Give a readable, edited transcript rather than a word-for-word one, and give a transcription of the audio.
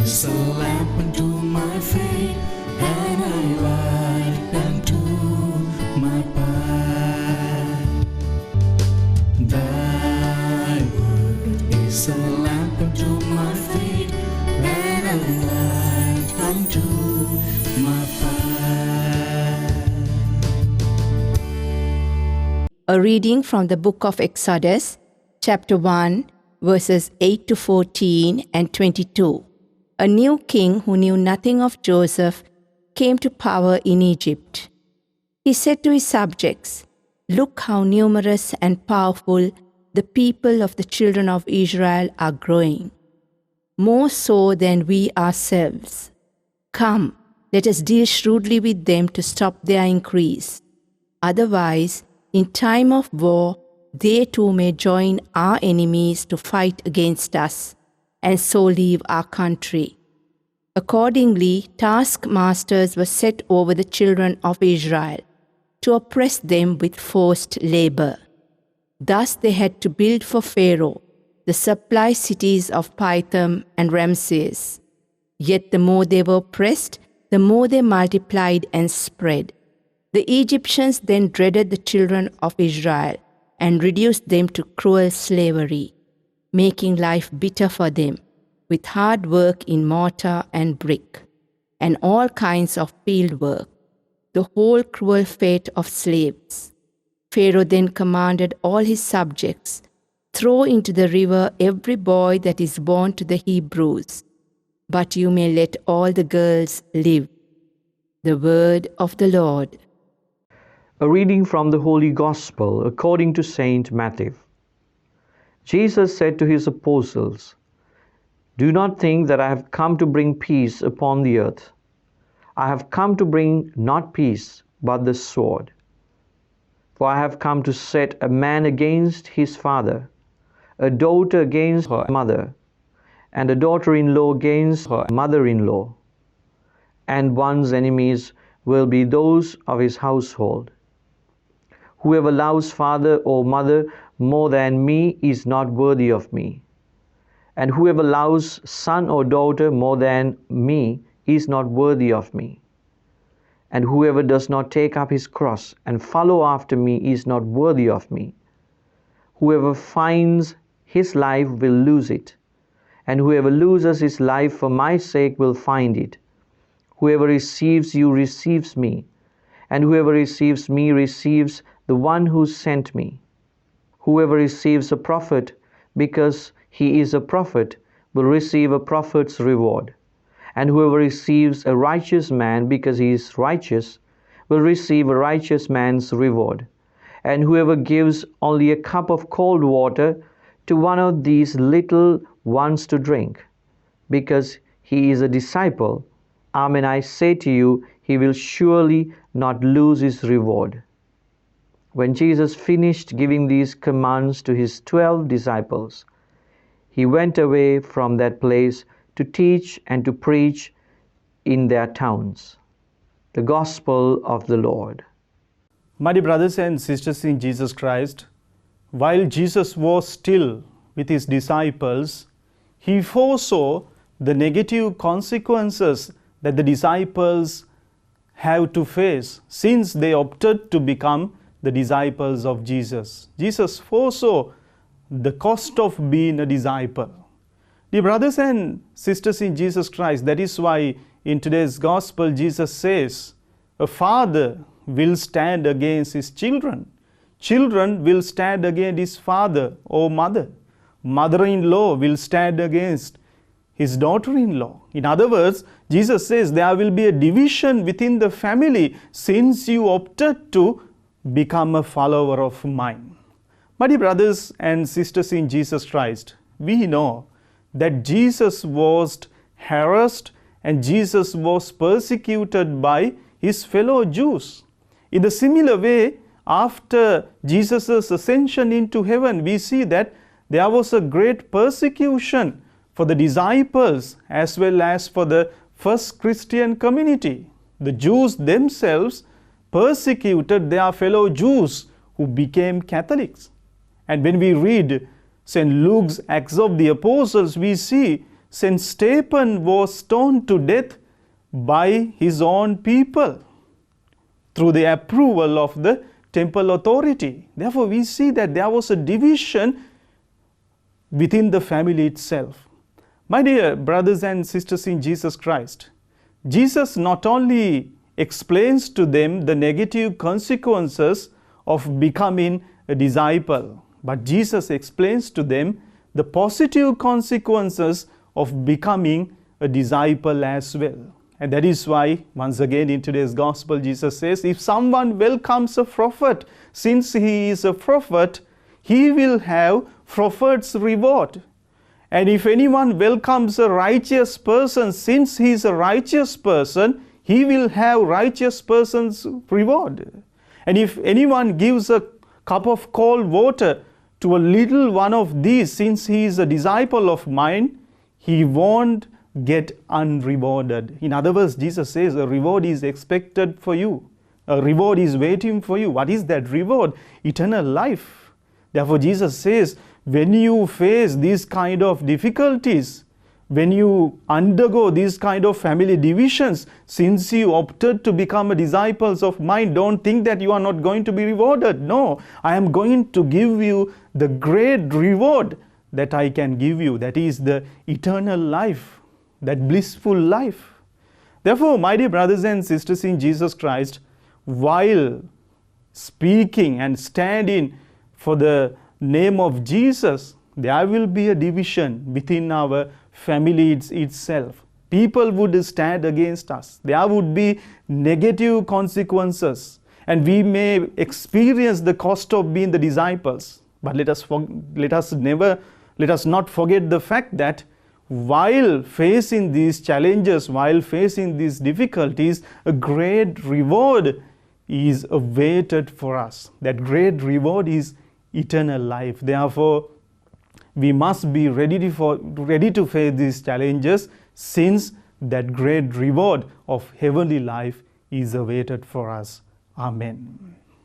is a lamp unto my feet and a light unto my path. Thy word is a lamp unto my feet and a light unto my path. A reading from the book of Exodus, chapter 1, verses 8 to 14 and 22. A new king who knew nothing of Joseph came to power in Egypt. He said to his subjects, "Look how numerous and powerful the people of the children of Israel are growing, more so than we ourselves. Come, let us deal shrewdly with them to stop their increase. Otherwise, in time of war, they too may join our enemies to fight against us, and so leave our country." Accordingly, taskmasters were set over the children of Israel to oppress them with forced labor. Thus they had to build for Pharaoh the supply cities of Pithom and Ramses. Yet the more they were oppressed, the more they multiplied and spread. The Egyptians then dreaded the children of Israel and reduced them to cruel slavery, making life bitter for them, with hard work in mortar and brick, and all kinds of field work, the whole cruel fate of slaves. Pharaoh then commanded all his subjects, "Throw into the river every boy that is born to the Hebrews, but you may let all the girls live." The word of the Lord. A reading from the Holy Gospel according to Saint Matthew. Jesus said to his apostles, "Do not think that I have come to bring peace upon the earth. I have come to bring not peace, but the sword. For I have come to set a man against his father, a daughter against her mother, and a daughter-in-law against her mother-in-law. And one's enemies will be those of his household. Whoever loves father or mother more than me is not worthy of me. And whoever loves son or daughter more than me is not worthy of me. And whoever does not take up his cross and follow after me is not worthy of me. Whoever finds his life will lose it, and whoever loses his life for my sake will find it. Whoever receives you receives me, and whoever receives me receives the one who sent me. Whoever receives a prophet because he is a prophet will receive a prophet's reward. And whoever receives a righteous man because he is righteous will receive a righteous man's reward. And whoever gives only a cup of cold water to one of these little ones to drink, because he is a disciple, amen, I say to you, he will surely not lose his reward." When Jesus finished giving these commands to his 12 disciples, he went away from that place to teach and to preach in their towns. The Gospel of the Lord. My dear brothers and sisters in Jesus Christ, while Jesus was still with his disciples, he foresaw the negative consequences that the disciples have to face since they opted to become the disciples of Jesus. Jesus foresaw the cost of being a disciple. Dear brothers and sisters in Jesus Christ, that is why in today's Gospel Jesus says, a father will stand against his children. Children will stand against his father or mother. Mother-in-law will stand against his daughter-in-law. In other words, Jesus says there will be a division within the family since you opted to become a follower of mine. My dear brothers and sisters in Jesus Christ, we know that Jesus was harassed and Jesus was persecuted by his fellow Jews. In the similar way, after Jesus' ascension into heaven, we see that there was a great persecution for the disciples as well as for the first Christian community. The Jews themselves persecuted their fellow Jews who became Catholics. And when we read St. Luke's Acts of the Apostles, we see St. Stephen was stoned to death by his own people through the approval of the temple authority. Therefore, we see that there was a division within the family itself. My dear brothers and sisters in Jesus Christ, Jesus not only explains to them the negative consequences of becoming a disciple, but Jesus explains to them the positive consequences of becoming a disciple as well. And that is why, once again in today's gospel, Jesus says, if someone welcomes a prophet, since he is a prophet, he will have prophet's reward. And if anyone welcomes a righteous person, since he is a righteous person, he will have righteous person's reward. And if anyone gives a cup of cold water to a little one of these, since he is a disciple of mine, he won't get unrewarded. In other words, Jesus says a reward is expected for you. A reward is waiting for you. What is that reward? Eternal life. Therefore, Jesus says, when you face these kind of difficulties, when you undergo these kind of family divisions, since you opted to become a disciples of mine, don't think that you are not going to be rewarded. No, I am going to give you the great reward that I can give you. That is the eternal life, that blissful life. Therefore, my dear brothers and sisters in Jesus Christ, while speaking and standing for the name of Jesus, there will be a division within our family itself. People would stand against us. There would be negative consequences, and we may experience the cost of being the disciples. But let us not forget the fact that while facing these challenges, while facing these difficulties, a great reward is awaited for us. That great reward is eternal life. Therefore, we must be ready to face these challenges, since that great reward of heavenly life is awaited for us. Amen.